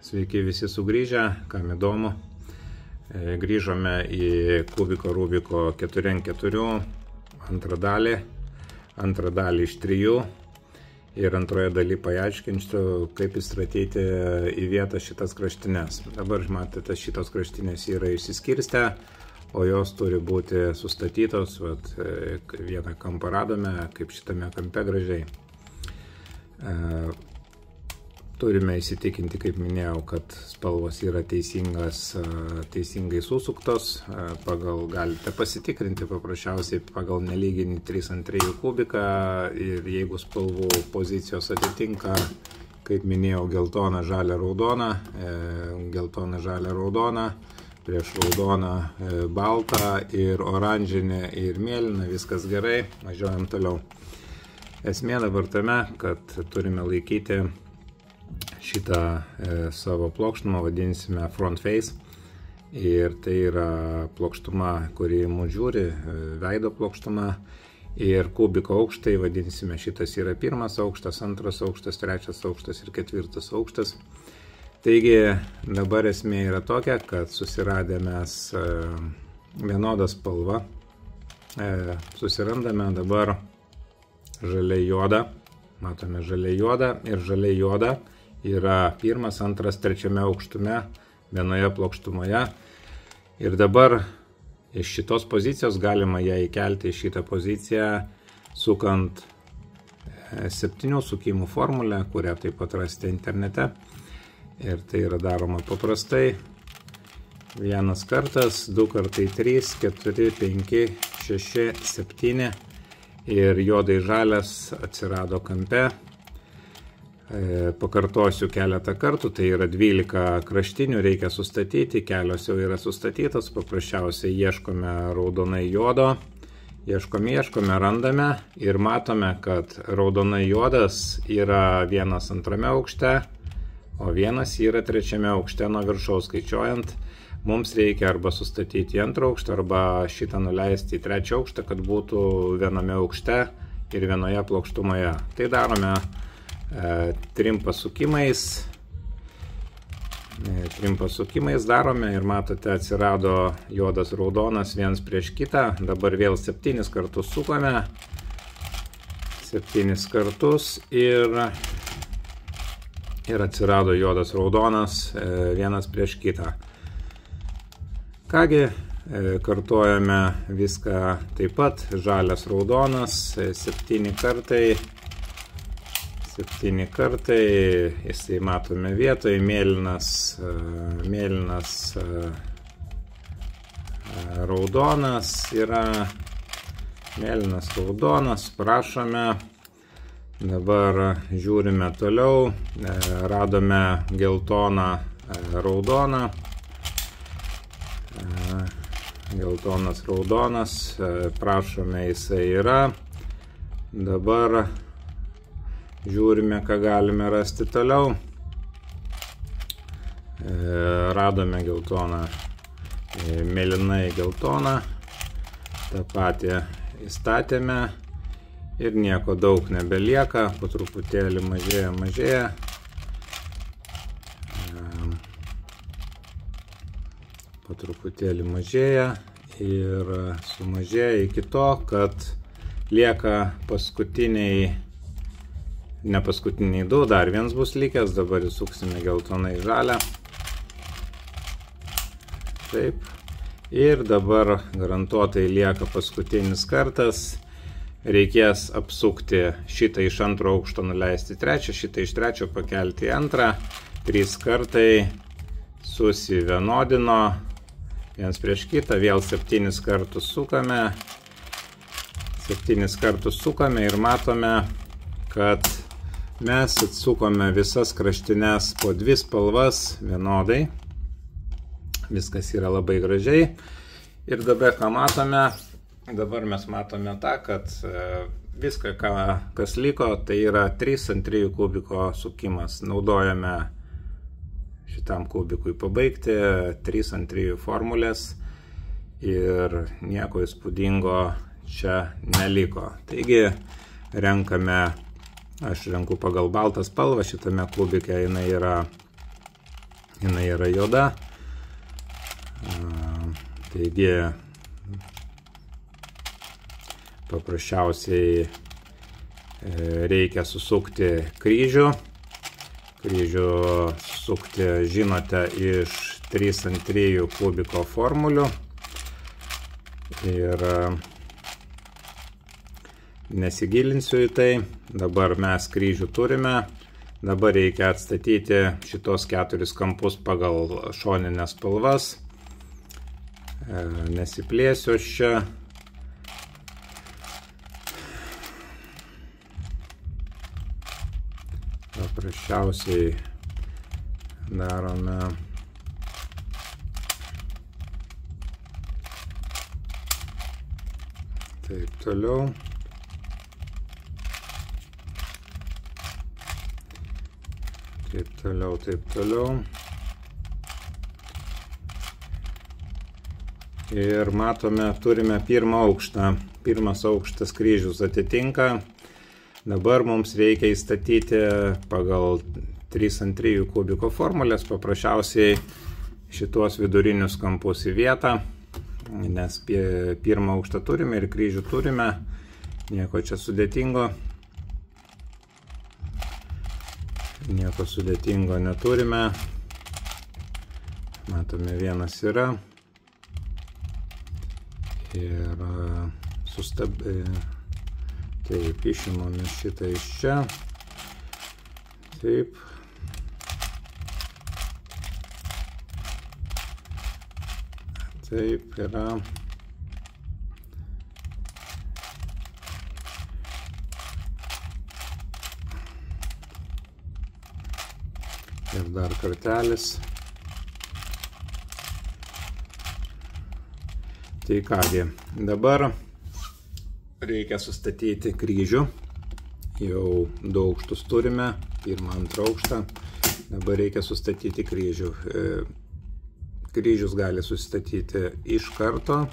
Sveiki visi sugrįžę, kam įdomu. Grįžome į kubiko Rubiko 4x4 antrą dalį iš 3 ir antroje dalyje paaiškinsiu, kaip įstatyti į vietą šitas kraštines. Dabar matote, šitos kraštinės yra išsiskirstę, o jos turi būti sustatytos. Vieną kampą radome, kaip šitame kampe gražiai. Turime įsitikinti, kaip minėjau, kad spalvos yra teisingai susuktos. Galite pasitikrinti paprasčiausiai pagal nelyginį 3x3 kubiką ir jeigu spalvų pozicijos atitinka, kaip minėjau, geltona, žalia, raudona, geltona, žalia, raudona, prieš raudoną, baltą ir oranžinę ir mėlyną, viskas gerai, važiuojam toliau. Esmė dabar tame, kad turime laikyti šitą savo plokštumą, vadinsime front face, ir tai yra plokštuma, kuri mūsų žiūri, veido plokštuma, ir kubiko aukštai, vadinsime, šitas yra pirmas aukštas, antras aukštas, trečias aukštas ir ketvirtas aukštas. Taigi dabar esmė yra tokia, kad susiradę mes vienodą spalvą, susirandame dabar žaliai juodą, matome žaliai juodą ir žaliai juodą yra pirmas, antras, trečiame aukštume, vienoje plokštumoje. Ir dabar iš šitos pozicijos galima ją įkelti į šitą poziciją, sukant 7 sukimų formulę, kurią taip pat rasite internete. Ir tai yra daroma paprastai. 1 kartas, 2 kartai 3, 4, 5, 6, 7. Ir juodai žalias atsirado kampe. Pakartosiu keletą kartų, tai yra 12 kraštinių, reikia sustatyti, kelios jau yra sustatytos, paprasčiausiai ieškome raudonai juodo, ieškome, randame ir matome, kad raudonai juodas yra vienas antrame aukšte, o vienas yra trečiame aukšte nuo viršaus skaičiuojant. Mums reikia arba sustatyti į antrą aukštą, arba šitą nuleisti į trečią aukštą, kad būtų viename aukšte ir vienoje plokštumoje. Tai darome 3 pasukimais darome ir matote, atsirado juodas raudonas vienas prieš kitą. Dabar vėl 7 kartus sukame, 7 kartus ir atsirado juodas raudonas vienas prieš kitą. Kągi, kartuojame viską taip pat, žalias raudonas, 7 kartai, jisai matome vietoje, mėlynas, raudonas yra, mėlynas, raudonas, prašome. Dabar žiūrime toliau, radome geltoną, raudoną, geltonas, raudonas, prašome, jisai yra. Dabar žiūrime, ką galime rasti toliau. Radome geltoną, mėlynai geltoną, tą patį įstatėme ir nieko daug nebelieka, po truputėlį mažėja. Po truputėlį mažėja ir sumažėja iki to, kad lieka ne paskutiniai 2, dar vienas bus likęs, dabar įsuksime geltonai žalią. Taip. Ir dabar garantuotai lieka paskutinis kartas. Reikės apsukti šitą iš antro aukšto nuleisti trečią, šitą iš trečio pakelti į antrą. 3 kartai susivienodino, vienas prieš kitą, vėl 7 kartus sukame. 7 kartus sukame ir matome, kad mes atsukome visas kraštines po 2 spalvas vienodai. Viskas yra labai gražiai. Ir dabar ką matome? Dabar mes matome tą, kad viską, kas liko, tai yra 3x3 kubiko sukimas. Naudojame šitam kubikui pabaigti 3x3 formulės ir nieko įspūdingo čia neliko. Taigi renkame, aš renku pagal baltą spalvą, šitame kubike jinai yra jinai yra juoda. Taigi paprasčiausiai reikia susukti kryžių. Kryžių sukti, žinote, iš 3×3 kubiko formulių. Ir nesigilinsiu į tai. Dabar mes kryžių turime. Dabar reikia atstatyti šitos 4 kampus pagal šoninės spalvas. Nesiplėsiu aš čia. Paprasčiausiai darome taip toliau. Taip toliau, taip toliau. Ir matome, turime pirmą aukštą. Pirmas aukštas kryžius atitinka. Dabar mums reikia įstatyti pagal 3×3 kubiko formulės paprasčiausiai šitos vidurinius kampus į vietą, nes pirmą aukštą turime ir kryžių turime. Nieko čia sudėtingo. Nieko sudėtingo neturime. Matome, vienas yra. Ir taip, išimame šitą iš čia. Taip. Taip yra. Ir dar kartelis. Tai kągi, dabar reikia sustatyti kryžių. Jau 2 aukštus turime, 1-2 aukštą. Dabar reikia sustatyti kryžių. Kryžius gali sustatyti iš karto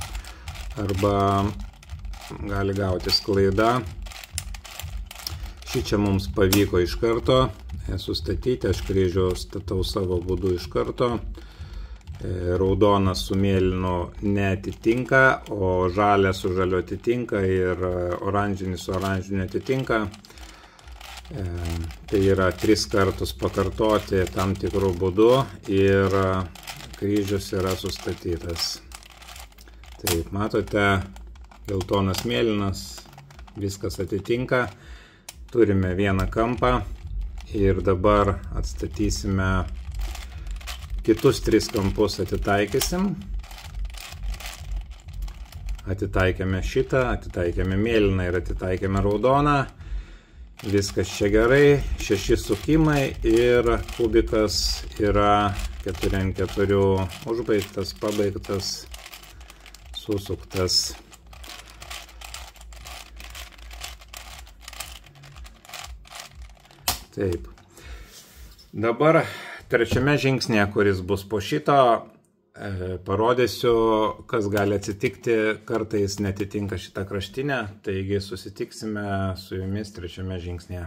arba gali gauti klaida. Šičia mums pavyko iš karto sustatyti. Aš kryžių statau savo būdu iš karto. Raudonas su mėlynu neatitinka, o žalias su žaliu atitinka ir oranžinis su oranžiniu neatitinka. Tai yra 3 kartus pakartoti tam tikrų būdų ir kryžius yra sustatytas. Taip, matote, geltonas, mėlynas, viskas atitinka. Turime vieną kampą ir dabar atstatysime. Kitus 3 kampus atitaikysim. Atitaikėme šitą, atitaikėme mėlyną ir atitaikėme raudoną. Viskas čia gerai. 6 sukimai ir kubikas yra 4×4 užbaigtas, pabaigtas, susuktas. Taip. Dabar trečiame žingsnėje, kuris bus po šito, parodysiu, kas gali atsitikti, kartais netitinka šitą kraštinę, taigi susitiksime su jumis trečiame žingsnėje.